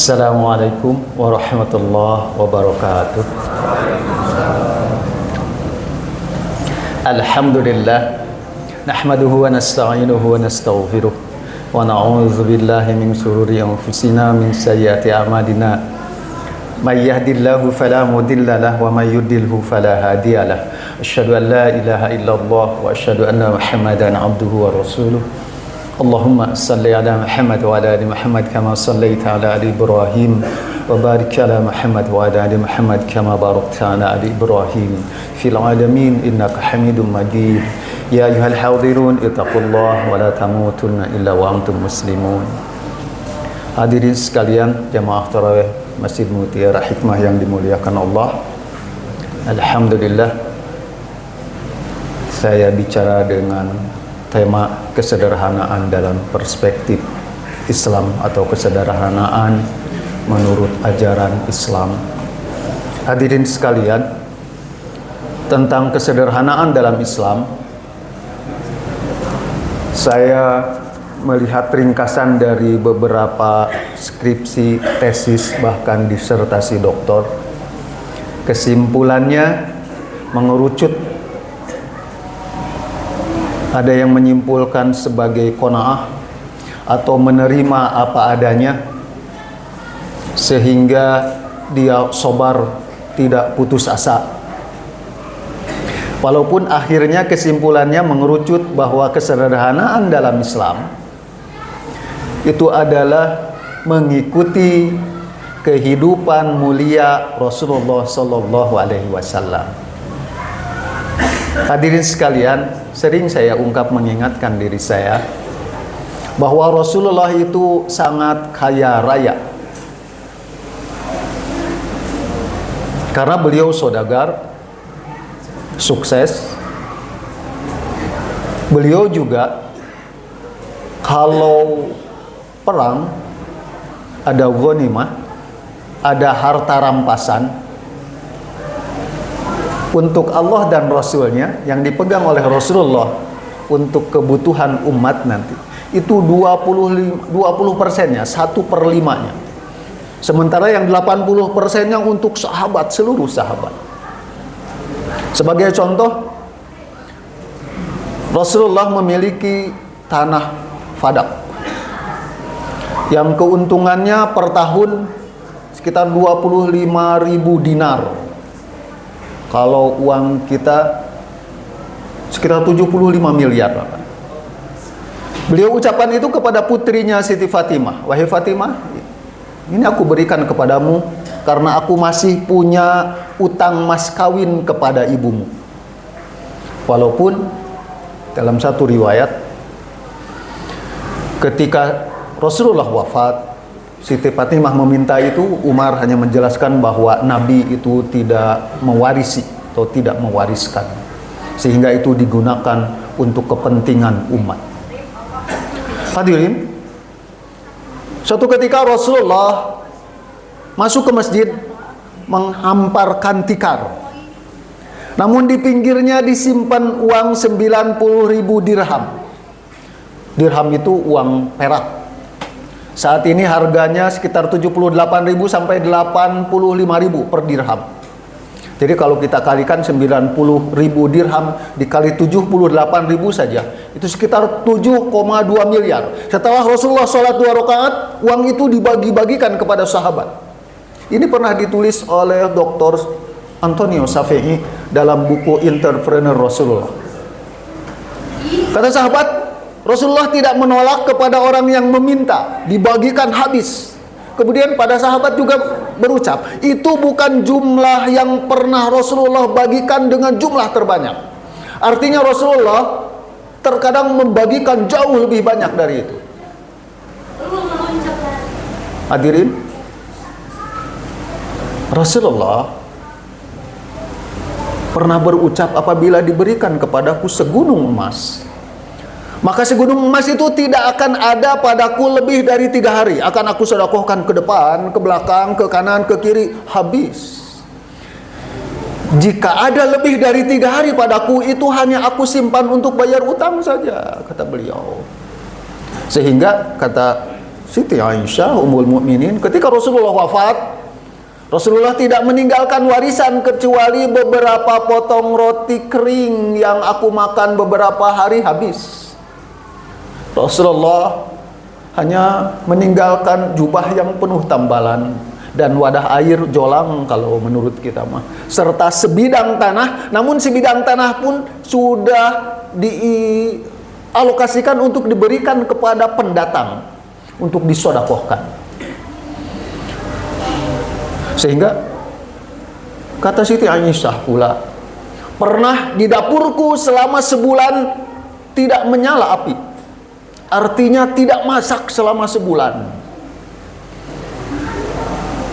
Assalamualaikum warahmatullahi wabarakatuh. Alhamdulillah nahmaduhu wa nasta'inuhu wa nastaghfiruh wa na'udzu billahi min shururi anfusina min sayyiati a'malina may yahdihillahu fala mudilla lahu wa may yudlilhu fala hadiya lahu. Asyhadu an la ilaha illallah wa asyhadu anna Muhammadan abduhu wa rasuluh. Allahumma salli ala Muhammad wa ala ali Muhammad kama sallaita ala ali Ibrahim wa barik ala Muhammad wa ala ali Muhammad kama barakta ala ali Ibrahim fil alamin innaka Hamidum Majid. Ya ayyuhal hadirun ittaqullaha wa la tamutunna illa wa antum muslimun. Hadirin sekalian jamaah tarawih Masjid Mutiara Hikmah yang dimuliakan Allah. Alhamdulillah, saya bicara dengan tema kesederhanaan dalam perspektif Islam atau kesederhanaan menurut ajaran Islam. Hadirin sekalian, tentang kesederhanaan dalam Islam, saya melihat ringkasan dari beberapa skripsi, tesis, bahkan disertasi doktor. Kesimpulannya mengerucut. Ada yang menyimpulkan sebagai qanaah atau menerima apa adanya sehingga dia sabar, tidak putus asa. Walaupun akhirnya kesimpulannya mengerucut bahwa kesederhanaan dalam Islam itu adalah mengikuti kehidupan mulia Rasulullah Sallallahu Alaihi Wasallam. Hadirin sekalian, sering saya ungkap mengingatkan diri saya bahwa Rasulullah itu sangat kaya raya. Karena beliau saudagar, sukses. Beliau juga kalau perang ada ghanimah, ada harta rampasan untuk Allah dan Rasulnya yang dipegang oleh Rasulullah untuk kebutuhan umat nanti, itu 20%-nya, 1/5-nya. Sementara yang 80%-nya untuk sahabat, seluruh sahabat. Sebagai contoh, Rasulullah memiliki tanah Fadak yang keuntungannya per tahun sekitar 25.000 dinar. Kalau uang kita sekitar 75 miliar. Beliau ucapan itu kepada putrinya Siti Fatimah. Wahai Fatimah, ini aku berikan kepadamu karena aku masih punya utang mas kawin kepada ibumu. Walaupun dalam satu riwayat ketika Rasulullah wafat, Siti Fatimah meminta itu, Umar hanya menjelaskan bahwa Nabi itu tidak mewarisi atau tidak mewariskan, sehingga itu digunakan untuk kepentingan umat. Hadirin, suatu ketika Rasulullah masuk ke masjid menghamparkan tikar, namun di pinggirnya disimpan uang 90.000 dirham. Dirham itu uang perak. Saat ini harganya sekitar 78.000 sampai 85.000 per dirham. Jadi kalau kita kalikan 90.000 dirham dikali 78.000 saja, itu sekitar 7,2 miliar. Setelah Rasulullah sholat 2 rakaat, uang itu dibagi-bagikan kepada sahabat. Ini pernah ditulis oleh Dr. Antonio Safei dalam buku Entrepreneur Rasulullah. Kata sahabat, Rasulullah tidak menolak kepada orang yang meminta, dibagikan habis. Kemudian pada sahabat juga berucap, itu bukan jumlah yang pernah Rasulullah bagikan dengan jumlah terbanyak. Artinya Rasulullah terkadang membagikan jauh lebih banyak dari itu. Hadirin, Rasulullah pernah berucap, apabila diberikan kepadaku segunung emas, maka segunung emas itu tidak akan ada padaku lebih dari 3 hari. Akan aku sedekahkan ke depan, ke belakang, ke kanan, ke kiri, habis. Jika ada lebih dari 3 hari padaku, itu hanya aku simpan untuk bayar utang saja, kata beliau. Sehingga kata Siti Aisyah Ummul Mukminin, ketika Rasulullah wafat, Rasulullah tidak meninggalkan warisan kecuali beberapa potong roti kering yang aku makan beberapa hari habis. Rasulullah hanya meninggalkan jubah yang penuh tambalan dan wadah air jolang kalau menurut kita mah, serta sebidang tanah. Namun sebidang tanah pun sudah dialokasikan untuk diberikan kepada pendatang untuk disodakohkan. Sehingga kata Siti Aisyah pula, pernah di dapurku selama sebulan tidak menyala api. Artinya tidak masak selama sebulan.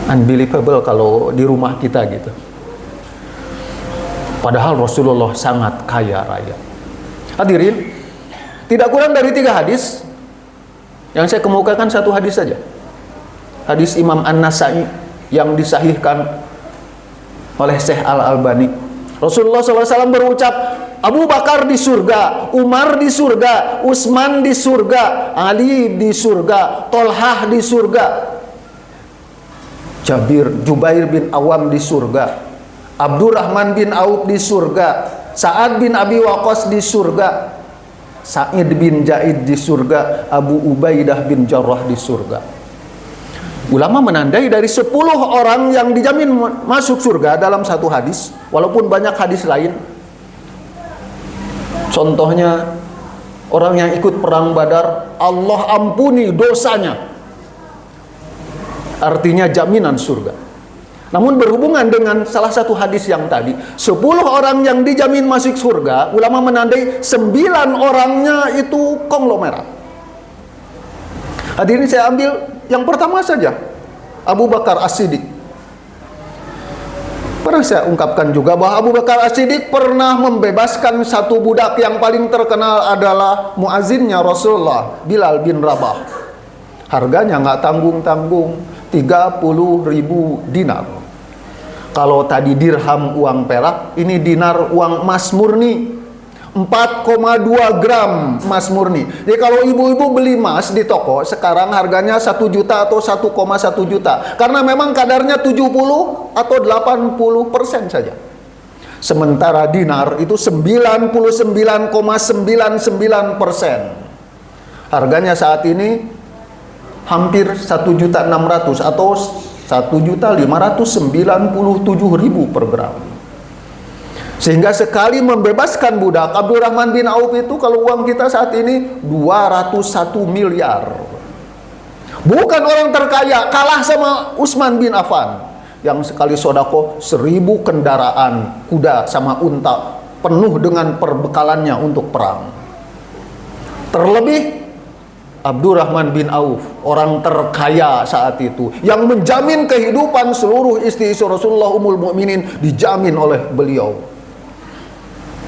Unbelievable kalau di rumah kita gitu. Padahal Rasulullah sangat kaya raya. Hadirin, tidak kurang dari 3 hadis. Yang saya kemukakan 1 hadis saja. Hadis Imam An-Nasai yang disahihkan oleh Syekh Al-Albani. Rasulullah SAW berucap, Abu Bakar di surga, Umar di surga, Utsman di surga, Ali di surga, Tolhah di surga, Jubair bin Awam di surga, Abdurrahman bin Auf di surga, Sa'ad bin Abi Waqqas di surga, Sa'id bin Zaid di surga, Abu Ubaidah bin Jarrah di surga. Ulama menandai dari 10 orang yang dijamin masuk surga dalam 1 hadis, walaupun banyak hadis lain. Contohnya, orang yang ikut perang Badar, Allah ampuni dosanya. Artinya jaminan surga. Namun berhubungan dengan salah satu hadis yang tadi, 10 orang yang dijamin masuk surga, ulama menandai 9 orangnya itu konglomerat. Hadirin, saya ambil yang pertama saja, Abu Bakar As-Siddiq. Pernah saya ungkapkan juga bahwa Abu Bakar As-Siddiq pernah membebaskan satu budak yang paling terkenal adalah muazzinnya Rasulullah, Bilal bin Rabah. Harganya nggak tanggung-tanggung, 30.000 dinar. Kalau tadi dirham uang perak, ini dinar uang emas murni. 4,2 gram emas murni. Jadi kalau ibu-ibu beli emas di toko, sekarang harganya 1 juta atau 1,1 juta. Karena memang kadarnya 70 atau 80% saja. Sementara dinar itu 99,99%. Harganya saat ini hampir 1.600.000 atau 1.597.000 per gram. Sehingga sekali membebaskan budak, Abdurrahman bin Auf itu kalau uang kita saat ini 201 miliar. Bukan orang terkaya, kalah sama Utsman bin Affan yang sekali sodako 1.000 kendaraan kuda sama unta penuh dengan perbekalannya untuk perang. Terlebih Abdurrahman bin Auf, orang terkaya saat itu, yang menjamin kehidupan seluruh istri-istri Rasulullah Ummul Mukminin dijamin oleh beliau.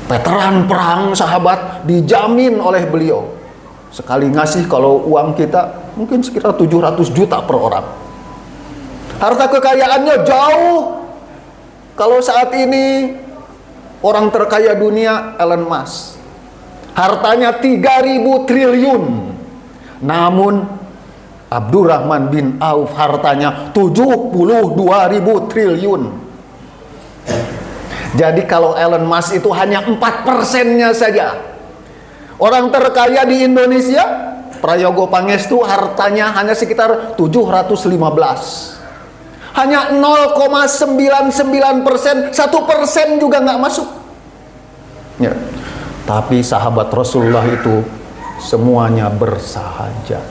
Veteran perang sahabat dijamin oleh beliau. Sekali ngasih kalau uang kita mungkin sekitar 700 juta per orang. Harta kekayaannya jauh. Kalau saat ini orang terkaya dunia Elon Musk, hartanya 3.000 triliun. Namun Abdurrahman bin Auf hartanya 72.000 triliun. Jadi kalau Elon Musk itu hanya 4%-nya saja. Orang terkaya di Indonesia, Prayogo Pangestu, hartanya hanya sekitar 715. Hanya 0,99%, 1% juga nggak masuk. Ya. Tapi sahabat Rasulullah itu semuanya bersahaja.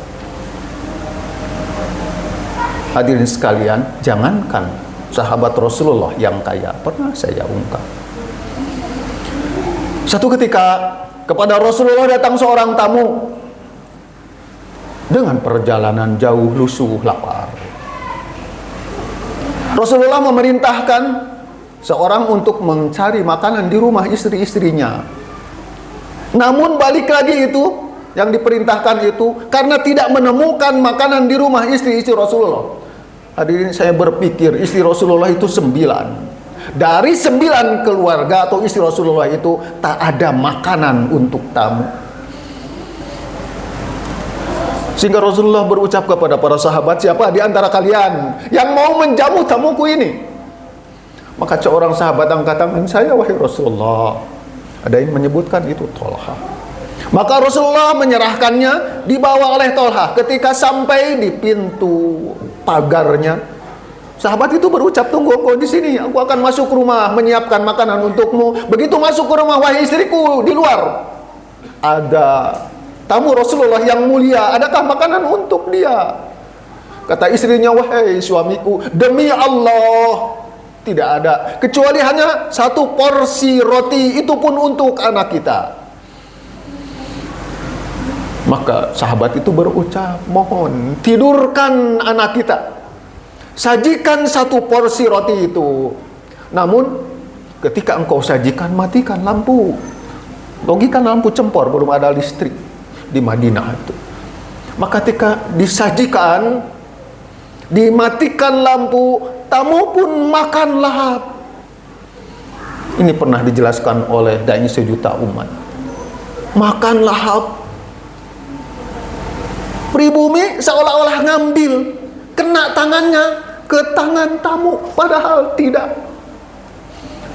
Hadirin sekalian, jangankan sahabat Rasulullah yang kaya, pernah saya ungkap. Satu ketika kepada Rasulullah datang seorang tamu dengan perjalanan jauh, lusuh, lapar. Rasulullah memerintahkan seorang untuk mencari makanan di rumah istri-istrinya. Namun balik lagi itu, yang diperintahkan itu, karena tidak menemukan makanan di rumah istri-istri Rasulullah. Hadirin, saya berpikir istri Rasulullah itu 9. Dari 9 keluarga atau istri Rasulullah itu tak ada makanan untuk tamu. Sehingga Rasulullah berucap kepada para sahabat, siapa di antara kalian yang mau menjamu tamuku ini? Maka seorang sahabat angkat tangan, saya wahai Rasulullah. Ada yang menyebutkan itu Tolha. Maka Rasulullah menyerahkannya, dibawa oleh Tolha. Ketika sampai di pintu pagarnya, sahabat itu berucap, tunggu engkau di sini, aku akan masuk ke rumah menyiapkan makanan untukmu. Begitu masuk ke rumah, wahai istriku, di luar ada tamu Rasulullah yang mulia, adakah makanan untuk dia? Kata istrinya, wahai suamiku, demi Allah tidak ada, kecuali hanya satu porsi roti, itu pun untuk anak kita. Maka sahabat itu berucap, mohon tidurkan anak kita, sajikan satu porsi roti itu. Namun ketika engkau sajikan, matikan lampu. Logika lampu cempor, belum ada listrik di Madinah itu. Maka ketika disajikan, dimatikan lampu, tamu pun makan lahap. Ini pernah dijelaskan oleh dai sejuta umat. Makan lahap. Pribumi seolah-olah ngambil, kena tangannya ke tangan tamu, padahal tidak.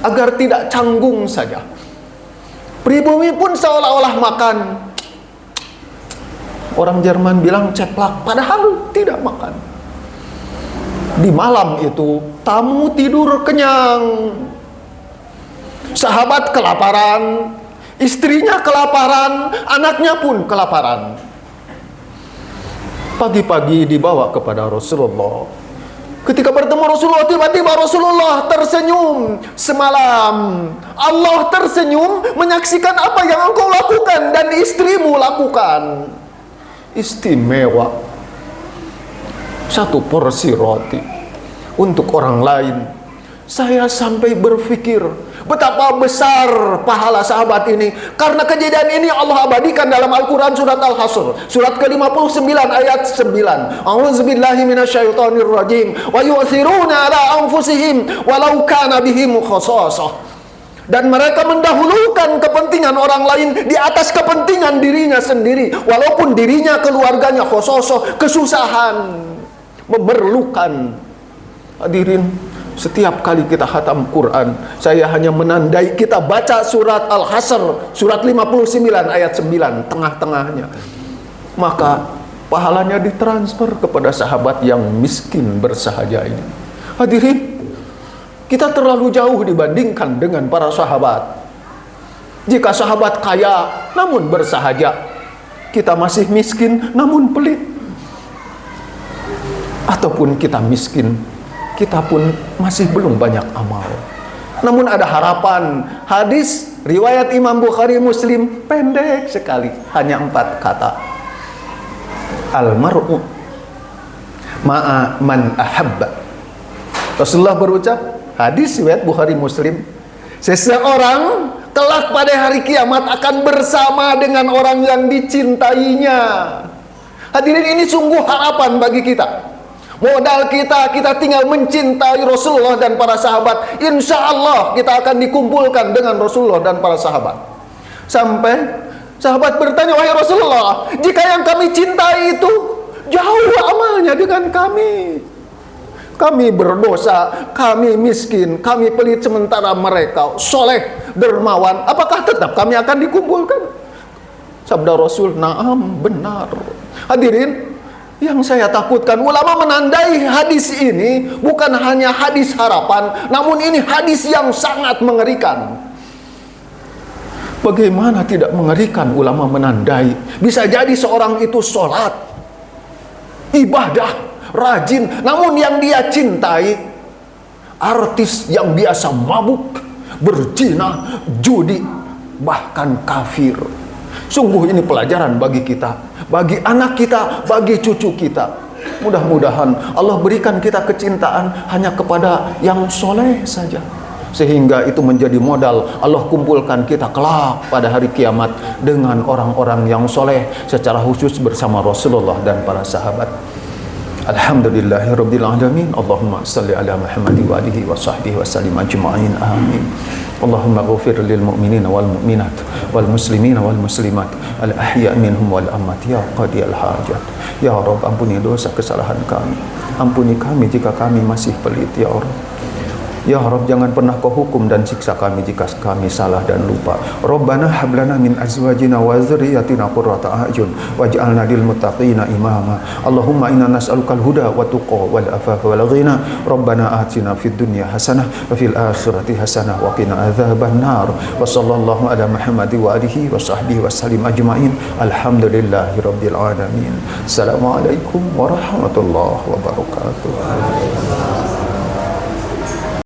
Agar tidak canggung saja. Pribumi pun seolah-olah makan. Orang Jerman bilang ceplak, padahal tidak makan. Di malam itu tamu tidur kenyang, sahabat kelaparan, istrinya kelaparan, anaknya pun kelaparan. Pagi-pagi dibawa kepada Rasulullah. Ketika bertemu Rasulullah, tiba-tiba Rasulullah tersenyum. Semalam Allah tersenyum menyaksikan apa yang engkau lakukan dan istrimu lakukan. Istimewa. Satu porsi roti untuk orang lain. Saya sampai berpikir betapa besar pahala sahabat ini. Karena kejadian ini Allah abadikan dalam Al-Quran surat Al-Hasr, surat ke-59 ayat 9. A'udzubillahi minasyaitonirrajim. Wa yu'thiruna ala anfusihim walau kana bihim khasasah. Dan mereka mendahulukan kepentingan orang lain di atas kepentingan dirinya sendiri, walaupun dirinya, keluarganya khasasah, kesusahan, memerlukan. Hadirin, setiap kali kita khatam Quran, saya hanya menandai kita baca surat Al-Hasr, surat 59 ayat 9, tengah-tengahnya. Maka pahalanya ditransfer kepada sahabat yang miskin bersahaja ini. Hadirin, kita terlalu jauh dibandingkan dengan para sahabat. Jika sahabat kaya namun bersahaja, kita masih miskin namun pelit. Ataupun kita miskin, kita pun masih belum banyak amal. Namun ada harapan. Hadis riwayat Imam Bukhari Muslim pendek sekali, hanya 4 kata. Al-mar'u ma'a man ahabba. Rasulullah berucap, hadis riwayat Bukhari Muslim, seseorang kelak pada hari kiamat akan bersama dengan orang yang dicintainya. Hadirin, ini sungguh harapan bagi kita. Modal kita tinggal mencintai Rasulullah dan para sahabat. Insya Allah kita akan dikumpulkan dengan Rasulullah dan para sahabat. Sampai sahabat bertanya, wahai Rasulullah, jika yang kami cintai itu jauh amalnya dengan kami. Kami berdosa, kami miskin, kami pelit, sementara mereka soleh, dermawan. Apakah tetap kami akan dikumpulkan? Sabda Rasul, na'am, benar. Hadirin, yang saya takutkan, ulama menandai hadis ini bukan hanya hadis harapan, namun ini hadis yang sangat mengerikan. Bagaimana tidak mengerikan ulama menandai? Bisa jadi seorang itu sholat, ibadah, rajin, namun yang dia cintai artis yang biasa mabuk, berzina, judi, bahkan kafir. Sungguh ini pelajaran bagi kita, bagi anak kita, bagi cucu kita. Mudah-mudahan Allah berikan kita kecintaan hanya kepada yang soleh saja, sehingga itu menjadi modal Allah kumpulkan kita kelak pada hari kiamat dengan orang-orang yang soleh, secara khusus bersama Rasulullah dan para sahabat. Alhamdulillahirabbil alamin. Allahumma shalli ala Muhammad wa alihi wa sahbihi wa sallim ajma'in. Amin. Allahumma ghafir lil mu'minina wal mu'minat wal muslimina wal muslimat al ahya minhum wal amwat ya qadiyal hajat. Ya Rabb, ampuni dosa kesalahan kami, ampuni kami jika kami masih pelit ya Rabb. Ya Rabb, jangan pernah kau hukum dan siksa kami jika kami salah dan lupa. Rabbana hablana min azwajina wa dzurriyyatina qurrata a'yun waj'alna lil muttaqina imama. Allahumma inna nas'aluka al-huda wa tuqa wal afafa wal ghina. Rabbana atina fid dunya hasanah wa fil akhirati hasanah wa qina adzaban nar. Wa sallallahu ala Muhammad wa alihi wa sahbihi wa sallim ajma'in. Alhamdulillahi rabbil alamin. Assalamualaikum warahmatullahi wabarakatuh.